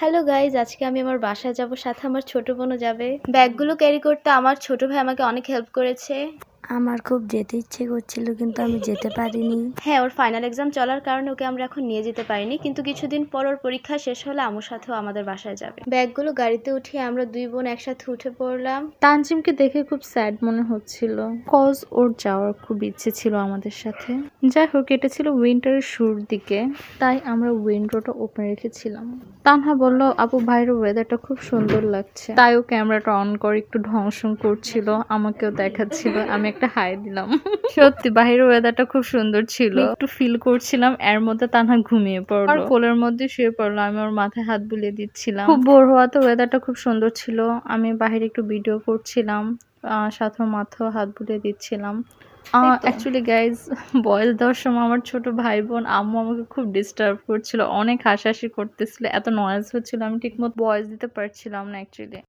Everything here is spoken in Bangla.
হ্যালো গাইজ, আজকে আমি আমার বাসায় যাব, সাথে আমার ছোট বোনও যাবে। ব্যাগগুলো ক্যারি করতে আমার ছোট ভাই আমাকে অনেক হেল্প করেছে। আমার খুব যেতে ইচ্ছে করছিল কিন্তু আমি যেতে পারিনি। হ্যাঁ, ওর ফাইনাল এক্সাম চলার কারণে ওকে আমরা এখন নিয়ে যেতে পারিনি, কিন্তু কিছুদিন পর ওর পরীক্ষা শেষ হলে আম্মুর সাথেও আমাদের বাসায় যাবে। ব্যাগগুলো গাড়িতে উঠিয়ে আমরা দুই বোন একসাথে উঠে পড়লাম। তানজিমকে দেখে খুব স্যাড মনে হচ্ছিল, কজ ওর যাওয়ার খুব ইচ্ছে ছিল আমাদের সাথে। যাই হোক, এটা ছিল উইন্টারের শুরুর দিকে, তাই আমরা উইন্ডোটা ওপেন রেখেছিলাম। তানহা বলল, আপু বাইরের ওয়েদারটা খুব সুন্দর লাগছে, তাই ও ক্যামেরাটা অন করে একটু ঢংসং করছিল, আমাকেও দেখাচ্ছিল। আমি একটা হাই দিলাম। সত্যি বাইরের ওয়েদারটা খুব সুন্দর ছিল, একটু ফিল করছিলাম। এর মধ্যে তানহা ঘুমিয়ে পড়লো, আর কোলের মধ্যে শুয়ে পড়লো। আমি ওর মাথায় হাত বুলিয়ে দিচ্ছিলাম। খুব বোর হওয়াতে ওয়েদারটা খুব সুন্দর ছিল। আমি বাইরে একটু ভিডিও করছিলাম, সাথে ওর মাথাও হাত বুলিয়ে দিচ্ছিলাম। অ্যাকচুয়ালি গাইজ, বয়স দেওয়ার সময় আমার ছোট ভাই বোন আম্মু আমাকে খুব ডিস্টার্ব করছিল, অনেক হাসাহাসি করতেছিল, এত নয়েজ হচ্ছিল, আমি ঠিকমতো ভয়েস দিতে পারছিলাম না অ্যাকচুয়ালি।